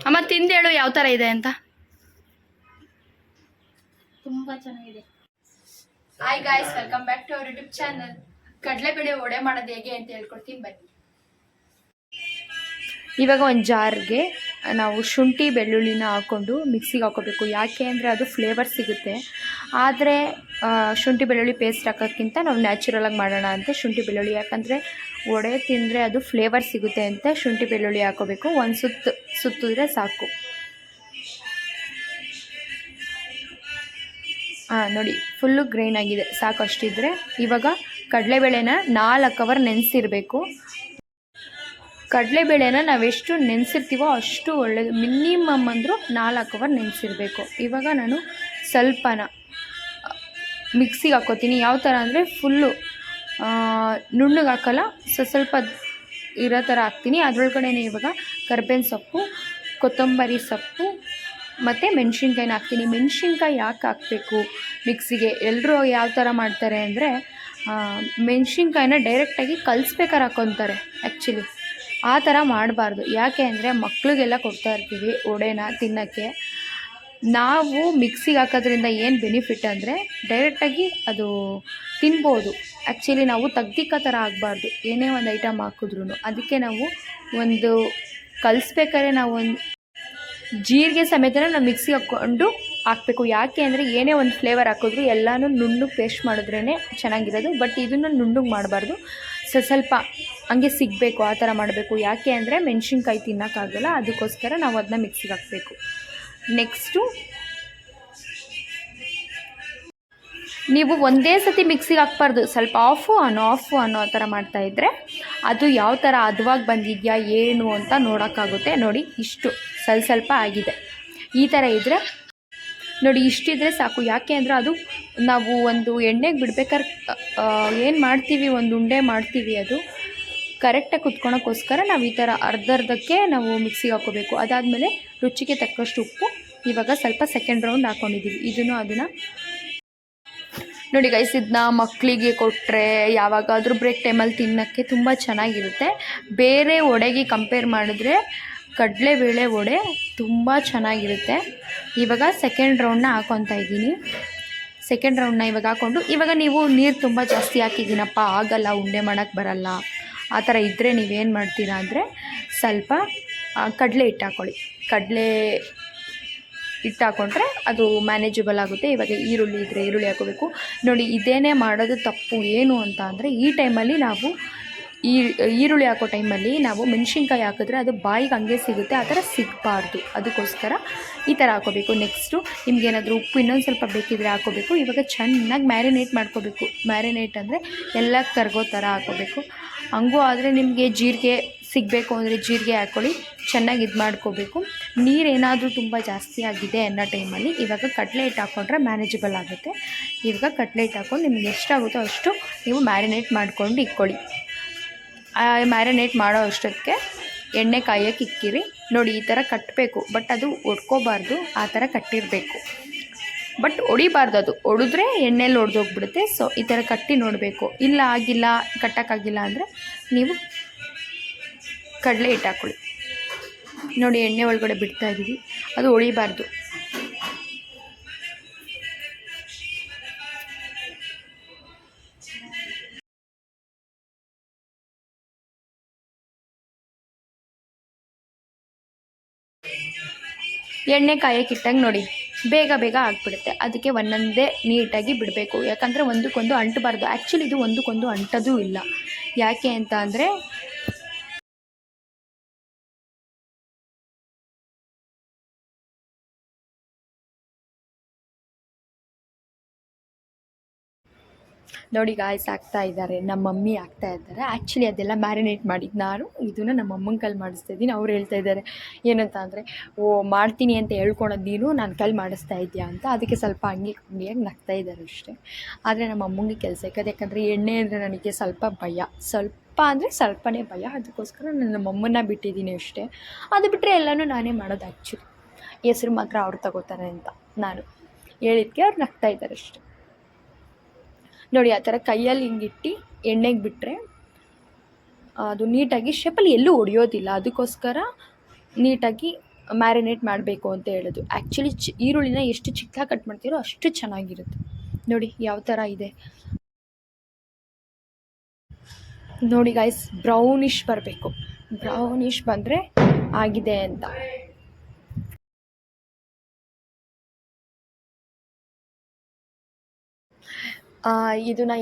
ಅಮ್ಮ ತಿಂದೇಳು ಯಾವ ಥರ ಇದೆ ಅಂತ. ತುಂಬಾ ಚೆನ್ನಾಗಿದೆ. Hi guys, welcome back to our YouTube channel. ಕಡಲೆಬೇಳೆ ವಡೆ ಮಾಡೋದು ಹೇಗೆ ಅಂತ ಹೇಳ್ಕೊಡ್ತೀನಿ ಬನ್ನಿ. ಇವಾಗ ಒಂದು ಜಾರ್ಗೆ ನಾವು ಶುಂಠಿ ಬೆಳ್ಳುಳ್ಳಿನ ಹಾಕ್ಕೊಂಡು ಮಿಕ್ಸಿಗೆ ಹಾಕೋಬೇಕು. ಯಾಕೆ ಅಂದರೆ ಅದು ಫ್ಲೇವರ್ ಸಿಗುತ್ತೆ. ಆದರೆ ಶುಂಠಿ ಬೆಳ್ಳುಳ್ಳಿ ಪೇಸ್ಟ್ ಹಾಕೋಕ್ಕಿಂತ ನಾವು ನ್ಯಾಚುರಲಾಗಿ ಮಾಡೋಣ ಅಂತ ಶುಂಠಿ ಬೆಳ್ಳುಳ್ಳಿ, ಯಾಕಂದರೆ ವಡೆ ತಿಂದರೆ ಅದು ಫ್ಲೇವರ್ ಸಿಗುತ್ತೆ ಅಂತ ಶುಂಠಿ ಬೆಳ್ಳುಳ್ಳಿ ಹಾಕೋಬೇಕು. ಒಂದು ಸುತ್ತಿದ್ರೆ ಸಾಕು. ನೋಡಿ ಫುಲ್ಲು ಗ್ರೈನ್ ಆಗಿದೆ, ಸಾಕು ಅಷ್ಟಿದ್ರೆ. ಇವಾಗ ಕಡಲೆಬೇಳೆನ 4 ಅವರ್ ನೆನೆಸಿರಬೇಕು. ಕಡಲೆಬೇಳೆನ ನಾವೆಷ್ಟು ನೆನೆಸಿರ್ತೀವೋ ಅಷ್ಟು ಒಳ್ಳೆಯದು. ಮಿನಿಮಮ್ ಅಂದರೂ 4 ಅವರ್ ನೆನೆಸಿರಬೇಕು. ಇವಾಗ ನಾನು ಸ್ವಲ್ಪನ ಮಿಕ್ಸಿಗೆ ಹಾಕ್ಕೋತೀನಿ. ಯಾವ ಥರ ಅಂದರೆ ಫುಲ್ಲು ನುಣ್ಣಗೆ ಹಾಕೋಲ್ಲ, ಸ್ವಲ್ಪ ಇರೋ ಥರ ಹಾಕ್ತೀನಿ. ಅದರೊಳಗಡೆ ಇವಾಗ ಕರ್ಬೇವಿನ ಸೊಪ್ಪು, ಕೊತ್ತಂಬರಿ ಸೊಪ್ಪು ಮತ್ತು ಮೆಣಸಿನ್ಕಾಯಿನ ಹಾಕ್ತೀನಿ. ಮೆಣಸಿನ್ಕಾಯಿ ಯಾಕೆ ಹಾಕಬೇಕು ಮಿಕ್ಸಿಗೆ? ಎಲ್ಲರೂ ಯಾವ ಥರ ಮಾಡ್ತಾರೆ ಅಂದರೆ ಮೆಣಸಿನ್ಕಾಯಿನ ಡೈರೆಕ್ಟಾಗಿ ಕಲಿಸ್ಬೇಕಾರೆ ಹಾಕ್ಕೊತಾರೆ. ಆ್ಯಕ್ಚುಲಿ ಆ ಥರ ಮಾಡಬಾರ್ದು. ಯಾಕೆ ಅಂದರೆ ಮಕ್ಳಿಗೆಲ್ಲ ಕೊಡ್ತಾ ಇರ್ತೀವಿ ವಡೆನ ತಿನ್ನೋಕ್ಕೆ. ನಾವು ಮಿಕ್ಸಿಗೆ ಹಾಕೋದ್ರಿಂದ ಏನು ಬೆನಿಫಿಟ್ ಅಂದರೆ ಡೈರೆಕ್ಟಾಗಿ ಅದು ತಿನ್ಬೋದು. ಆ್ಯಕ್ಚುಲಿ ನಾವು ತಗ್ದಿಕ್ಕ ಥರ ಆಗಬಾರ್ದು ಏನೇ ಒಂದು ಐಟಮ್ ಹಾಕಿದ್ರೂ. ಅದಕ್ಕೆ ನಾವು ಒಂದು ಕಲಿಸ್ಬೇಕಾದ್ರೆ ನಾವು ಒಂದು ಜೀರಿಗೆ ಸಮೇತ ನಾವು ಮಿಕ್ಸಿಗೆ ಹಾಕ್ಕೊಂಡು ಹಾಕಬೇಕು. ಯಾಕೆ ಅಂದರೆ ಏನೇ ಒಂದು ಫ್ಲೇವರ್ ಹಾಕಿದ್ರು ಎಲ್ಲನೂ ನುಣ್ಣಗೆ ಪೇಸ್ಟ್ ಮಾಡಿದ್ರೇ ಚೆನ್ನಾಗಿರೋದು. ಬಟ್ ಇದನ್ನು ನುಣ್ಣಗೆ ಮಾಡಬಾರ್ದು, ಸ್ವಲ್ಪ ಹಂಗೆ ಸಿಗಬೇಕು, ಆ ಥರ ಮಾಡಬೇಕು. ಯಾಕೆ ಅಂದರೆ ಮೆಣಸಿನ್ಕಾಯಿ ತಿನ್ನೋಕ್ಕಾಗಲ್ಲ, ಅದಕ್ಕೋಸ್ಕರ ನಾವು ಅದನ್ನ ಮಿಕ್ಸಿಗೆ ಹಾಕಬೇಕು. ನೆಕ್ಸ್ಟು ನೀವು ಒಂದೇ ಸತಿ ಮಿಕ್ಸಿಗೆ ಹಾಕ್ಬಾರ್ದು, ಸ್ವಲ್ಪ ಆಫು ಅನ್ನೋ ಥರ ಮಾಡ್ತಾಯಿದ್ರೆ ಅದು ಯಾವ ಥರ ಹದವಾಗಿ ಬಂದಿದೆಯಾ ಏನು ಅಂತ ನೋಡೋಕ್ಕಾಗುತ್ತೆ. ನೋಡಿ ಇಷ್ಟು ಸ್ವಲ್ಪ ಆಗಿದೆ. ಈ ಥರ ಇದ್ದರೆ ನೋಡಿ, ಇಷ್ಟಿದ್ರೆ ಸಾಕು. ಯಾಕೆ ಅಂದರೆ ಅದು ನಾವು ಒಂದು ಎಣ್ಣೆಗೆ ಬಿಡ್ಬೇಕಾದ್ರೆ ಏನು ಮಾಡ್ತೀವಿ, ಒಂದು ಉಂಡೆ ಮಾಡ್ತೀವಿ, ಅದು ಕರೆಕ್ಟಾಗಿ ಕುತ್ಕೊಳಕ್ಕೋಸ್ಕರ ನಾವು ಈ ಥರ ಅರ್ಧಕ್ಕೆ ನಾವು ಮಿಕ್ಸಿಗೆ ಹಾಕ್ಕೋಬೇಕು. ಅದಾದಮೇಲೆ ರುಚಿಗೆ ತಕ್ಕಷ್ಟು ಉಪ್ಪು. ಇವಾಗ ಸ್ವಲ್ಪ ಸೆಕೆಂಡ್ ರೌಂಡ್ ಹಾಕ್ಕೊಂಡಿದ್ದೀವಿ. ಅದನ್ನು ನೋಡಿ ಗೈಸ್, ಇದನ್ನ ಮಕ್ಕಳಿಗೆ ಕೊಟ್ಟರೆ ಯಾವಾಗಾದರೂ ಬ್ರೇಕ್ ಟೈಮಲ್ಲಿ ತಿನ್ನೋಕ್ಕೆ ತುಂಬ ಚೆನ್ನಾಗಿರುತ್ತೆ. ಬೇರೆ ವಡೆಗೆ ಕಂಪೇರ್ ಮಾಡಿದ್ರೆ ಕಡಲೆಬೇಳೆ ವಡೆ ತುಂಬ ಚೆನ್ನಾಗಿರುತ್ತೆ. ಇವಾಗ ಸೆಕೆಂಡ್ ರೌಂಡನ್ನ ಹಾಕ್ಕೊತಾ ಇದ್ದೀನಿ. ಸೆಕೆಂಡ್ ರೌಂಡನ್ನ ಇವಾಗ ಹಾಕ್ಕೊಂಡು, ಇವಾಗ ನೀವು ನೀರು ತುಂಬ ಜಾಸ್ತಿ ಹಾಕಿದ್ದೀನಪ್ಪ ಆಗಲ್ಲ, ಉಂಡೆ ಮಾಡೋಕ್ಕೆ ಬರಲ್ಲ, ಆ ಥರ ಇದ್ದರೆ ನೀವೇನು ಮಾಡ್ತೀರಾ ಅಂದರೆ ಸ್ವಲ್ಪ ಕಡಲೆ ಹಿಟ್ಟು ಹಾಕ್ಕೊಳ್ಳಿ. ಕಡಲೆ ಹಿಟ್ಟು ಹಾಕ್ಕೊಂಡ್ರೆ ಅದು ಮ್ಯಾನೇಜಬಲ್ ಆಗುತ್ತೆ. ಇವಾಗ ಈರುಳ್ಳಿ ಇದ್ದರೆ ಈರುಳ್ಳಿ ಹಾಕೋಬೇಕು. ನೋಡಿ ಇದೇನೇ ಮಾಡೋದು ತಪ್ಪು ಏನು ಅಂತ ಅಂದರೆ, ಈ ಟೈಮಲ್ಲಿ ನಾವು ಈರುಳ್ಳಿ ಹಾಕೋ ಟೈಮಲ್ಲಿ ನಾವು ಮೆಣಸಿನ್ಕಾಯಿ ಹಾಕಿದ್ರೆ ಅದು ಬಾಯಿಗೆ ಹಂಗೆ ಸಿಗುತ್ತೆ, ಆ ಥರ ಸಿಗಬಾರ್ದು. ಅದಕ್ಕೋಸ್ಕರ ಈ ಥರ ಹಾಕೋಬೇಕು. ನೆಕ್ಸ್ಟು ನಿಮ್ಗೇನಾದರೂ ಉಪ್ಪು ಇನ್ನೊಂದು ಸ್ವಲ್ಪ ಬೇಕಿದ್ರೆ ಹಾಕೋಬೇಕು. ಇವಾಗ ಚೆನ್ನಾಗಿ ಮ್ಯಾರಿನೇಟ್ ಮಾಡ್ಕೋಬೇಕು. ಮ್ಯಾರಿನೇಟ್ ಅಂದರೆ ಎಲ್ಲ ಕರಗೋ ಥರ ಹಾಕೋಬೇಕು. ಹಂಗೂ ಆದರೆ ನಿಮಗೆ ಜೀರಿಗೆ ಸಿಗಬೇಕು ಅಂದರೆ ಜೀರಿಗೆ ಹಾಕ್ಕೊಳ್ಳಿ, ಚೆನ್ನಾಗಿ ಇದು ಮಾಡ್ಕೋಬೇಕು. ನೀರೇನಾದರೂ ತುಂಬ ಜಾಸ್ತಿ ಆಗಿದೆ ಅನ್ನೋ ಟೈಮಲ್ಲಿ ಇವಾಗ ಕಡಲೆ ಹಿಟ್ಟು ಹಾಕ್ಕೊಂಡ್ರೆ ಮ್ಯಾನೇಜಬಲ್ ಆಗುತ್ತೆ. ಇವಾಗ ಕಡಲೆ ಹಿಟ್ಟು ಹಾಕ್ಕೊಂಡು ನಿಮ್ಗೆ ಎಷ್ಟಾಗುತ್ತೋ ಅಷ್ಟು ನೀವು ಮ್ಯಾರಿನೇಟ್ ಮಾಡ್ಕೊಂಡು ಇಟ್ಕೊಳ್ಳಿ. ಮ್ಯಾರಿನೇಟ್ ಮಾಡೋ ಅಷ್ಟಕ್ಕೆ ಎಣ್ಣೆ ಕಾಯೋಕ್ಕೆ ಇಕ್ಕಿರಿ. ನೋಡಿ ಈ ಥರ ಕಟ್ಟಬೇಕು, ಬಟ್ ಅದು ಒಡ್ಕೋಬಾರ್ದು, ಆ ಥರ ಕಟ್ಟಿರಬೇಕು. ಬಟ್ ಹೊಡಿಬಾರ್ದು, ಅದು ಹೊಡಿದ್ರೆ ಎಣ್ಣೆಲ್ಲಿ ಹೊಡೆದೋಗ್ಬಿಡುತ್ತೆ. ಸೊ ಈ ಥರ ಕಟ್ಟಿ ನೋಡಬೇಕು. ಇಲ್ಲ ಆಗಿಲ್ಲ, ಕಟ್ಟೋಕ್ಕಾಗಿಲ್ಲ ಅಂದರೆ ನೀವು ಕಡಲೆ ಹಿಟ್ಟು ಹಾಕ್ಕೊಳ್ಳಿ. ನೋಡಿ ಎಣ್ಣೆ ಒಳಗಡೆ ಬಿಡ್ತಾ ಇದ್ದೀವಿ, ಅದು ಹೊಡಿಬಾರ್ದು. ಎಣ್ಣೆ ಕಾಯಕ್ಕಿಟ್ಟಾಗ ನೋಡಿ ಬೇಗ ಆಗಿಬಿಡುತ್ತೆ. ಅದಕ್ಕೆ ಒಂದೊಂದೇ ನೀಟಾಗಿ ಬಿಡಬೇಕು. ಯಾಕಂದರೆ ಒಂದಕ್ಕೊಂದು ಅಂಟಬಾರ್ದು. ಆ್ಯಕ್ಚುಲಿ ಇದು ಒಂದಕ್ಕೊಂದು ಅಂಟೋದು ಇಲ್ಲ. ಯಾಕೆ ಅಂತ ಅಂದರೆ ನೋಡಿ ಗಾಯ್ಸ್ ಆಗ್ತಾ ಇದ್ದಾರೆ, ನಮ್ಮ ಮಮ್ಮಿ ಆಗ್ತಾ ಇದ್ದಾರೆ. ಆ್ಯಕ್ಚುಲಿ ಅದೆಲ್ಲ ಮ್ಯಾರಿನೇಟ್ ಮಾಡಿದ್ದು ನಾನು, ಇದನ್ನು ನಮ್ಮ ಅಮ್ಮನ ಕೈಲಿ ಮಾಡಿಸ್ತಾ ಇದ್ದೀನಿ. ಅವ್ರು ಹೇಳ್ತಾ ಇದ್ದಾರೆ ಏನಂತ ಅಂದರೆ, ಮಾಡ್ತೀನಿ ಅಂತ ಹೇಳ್ಕೊಳೋದು ನೀನು, ನನ್ನ ಕೈಲಿ ಮಾಡಿಸ್ತಾ ಇದೆಯಾ ಅಂತ. ಅದಕ್ಕೆ ಸ್ವಲ್ಪ ಹಂಗಿಯಾಗಿ ನಗ್ತಾ ಇದ್ದಾರೆ ಅಷ್ಟೇ. ಆದರೆ ನಮ್ಮ ಅಮ್ಮಂಗೆ ಕೆಲಸ ಯಾಕಂದರೆ ಎಣ್ಣೆ ಅಂದರೆ ನನಗೆ ಸ್ವಲ್ಪ ಭಯ, ಸ್ವಲ್ಪ ಅಂದರೆ ಸ್ವಲ್ಪನೇ ಭಯ. ಅದಕ್ಕೋಸ್ಕರ ನಾನು ನಮ್ಮ ಅಮ್ಮನ್ನ ಬಿಟ್ಟಿದ್ದೀನಿ ಅಷ್ಟೇ. ಅದು ಬಿಟ್ಟರೆ ಎಲ್ಲನೂ ನಾನೇ ಮಾಡೋದು. ಆ್ಯಕ್ಚುಲಿ ಹೆಸ್ರು ಮಾತ್ರ ಅವ್ರು ತಗೋತಾರೆ ಅಂತ ನಾನು ಹೇಳಿದ್ಕೆ ಅವ್ರು ನಗ್ತಾ ಇದ್ದಾರೆ ಅಷ್ಟೇ. ನೋಡಿ ಆ ಥರ ಕೈಯಲ್ಲಿ ಹಿಂಗಿಟ್ಟು ಎಣ್ಣೆಗೆ ಬಿಟ್ಟರೆ ಅದು ನೀಟಾಗಿ ಶೇಪಲ್ಲಿ ಎಲ್ಲೂ ಹೊಡೆಯೋದಿಲ್ಲ. ಅದಕ್ಕೋಸ್ಕರ ನೀಟಾಗಿ ಮ್ಯಾರಿನೇಟ್ ಮಾಡಬೇಕು ಅಂತ ಹೇಳೋದು. ಆ್ಯಕ್ಚುಲಿ ಈರುಳ್ಳಿನ ಎಷ್ಟು ಚಿಕ್ಕದಾಗಿ ಕಟ್ ಮಾಡ್ತೀರೋ ಅಷ್ಟು ಚೆನ್ನಾಗಿರುತ್ತೆ. ನೋಡಿ ಯಾವ ಥರ ಇದೆ ನೋಡಿ ಗಾಯ್ಸ್, ಬ್ರೌನಿಷ್ ಬರಬೇಕು. ಬ್ರೌನಿಷ್ ಬಂದರೆ ಆಗಿದೆ ಅಂತ. ಇದನ್ನು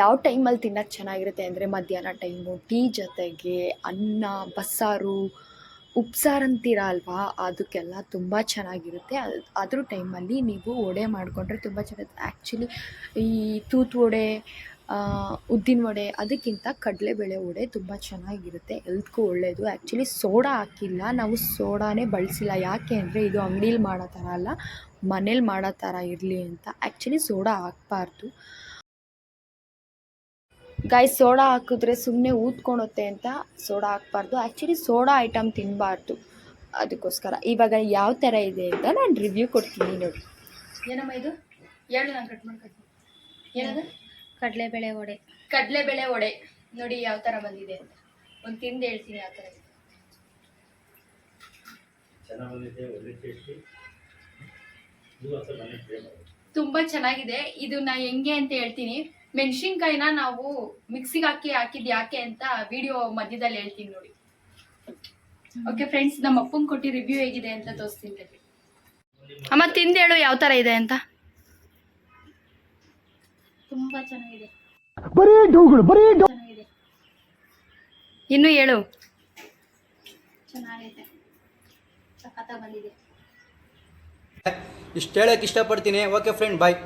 ಯಾವ ಟೈಮಲ್ಲಿ ತಿನ್ನೋಕ್ಕೆ ಚೆನ್ನಾಗಿರುತ್ತೆ ಅಂದರೆ ಮಧ್ಯಾಹ್ನ ಟೈಮು ಟೀ ಜೊತೆಗೆ ಅನ್ನ, ಬಸ್ಸಾರು, ಉಪ್ಸಾರು ಅಂತೀರ ಅಲ್ವಾ, ಅದಕ್ಕೆಲ್ಲ ತುಂಬ ಚೆನ್ನಾಗಿರುತ್ತೆ. ಅದ್ರ ಟೈಮಲ್ಲಿ ನೀವು ವಡೆ ಮಾಡಿಕೊಂಡ್ರೆ ತುಂಬ ಚೆನ್ನಾಗಿರುತ್ತೆ. ಆ್ಯಕ್ಚುಲಿ ಈ ತೂತು ವಡೆ, ಉದ್ದಿನ ವಡೆ ಅದಕ್ಕಿಂತ ಕಡಲೆಬೇಳೆ ವಡೆ ತುಂಬ ಚೆನ್ನಾಗಿರುತ್ತೆ, ಹೆಲ್ತ್ಗೂ ಒಳ್ಳೆಯದು. ಆ್ಯಕ್ಚುಲಿ ಸೋಡಾ ಹಾಕಿಲ್ಲ, ನಾವು ಸೋಡಾನೇ ಬಳಸಿಲ್ಲ. ಯಾಕೆ ಅಂದರೆ ಇದು ಅಂಗಡೀಲಿ ಮಾಡೋ ಥರ ಅಲ್ಲ, ಮನೇಲಿ ಮಾಡೋ ಥರ ಇರಲಿ ಅಂತ. ಆ್ಯಕ್ಚುಲಿ ಸೋಡಾ ಹಾಕ್ಬಾರ್ದು ಗಾಯ್ಸ್, ಸೋಡಾ ಹಾಕಿದ್ರೆ ಸುಮ್ಮನೆ ಊದ್ಕೊಳುತ್ತೆ ಅಂತ ಸೋಡಾ ಹಾಕ್ಬಾರ್ದು. ಆ್ಯಕ್ಚುಲಿ ಸೋಡಾ ಐಟಮ್ ತಿನ್ನಬಾರ್ದು, ಅದಕ್ಕೋಸ್ಕರ. ಇವಾಗ ಯಾವ ಥರ ಇದೆ ಅಂತ ನಾನು ರಿವ್ಯೂ ಕೊಡ್ತೀನಿ ನೋಡಿ. ಏನಮ್ಮ ಇದು ಹೇಳು, ನಾನು ಕಟ್ ಮಾಡ್ಕೊತೀನಿ. ಏನದು? ಕಡಲೆಬೇಳೆ ವಡೆ. ಕಡಲೆಬೇಳೆ ವಡೆ ನೋಡಿ ಯಾವ ಥರ ಬಂದಿದೆ ಅಂತ ಒಂದು ತಿಂದು ಹೇಳ್ತೀನಿ ಯಾವ ಥರ ಇದೆ. ತುಂಬ ಚೆನ್ನಾಗಿದೆ. ಇದನ್ನ ಹೆಂಗೆ ಅಂತ ಹೇಳ್ತೀನಿ. ಮೆಣಸಿನ್ಕಾಯಿನ ನಾವು ಮಿಕ್ಸಿಗೆ ಹಾಕಿದ್ದು ಯಾಕೆ ಅಂತ ವಿಡಿಯೋ ಮಧ್ಯದಲ್ಲಿ ಹೇಳ್ತೀನಿ ನೋಡಿ. ಓಕೆ ಫ್ರೆಂಡ್ಸ್, ನಮ್ಮ ಅಪ್ಪಂಗೆ ಕೊಟ್ಟು ರಿವ್ಯೂ ಹೇಗಿದೆ ಅಂತ ತೋರಿಸ್ತೀನಿ. ಅಮ್ಮ ತಿಂದು ಹೇಳು ಯಾವ ಥರ ಇದೆ ಅಂತ. ತುಂಬಾ ಚೆನ್ನಾಗಿದೆ. ಚೆನ್ನಾಗಿದೆ. ಇನ್ನು ಹೇಳು. ಚೆನ್ನಾಗೈತೆ, ಸಖತ್ತಾಗಿ ಬಂದಿದೆ. ಇಷ್ಟು ಹೇಳಕ್ಕೆ ಇಷ್ಟಪಡ್ತೀನಿ. ಓಕೆ ಫ್ರೆಂಡ್, ಬಾಯ್.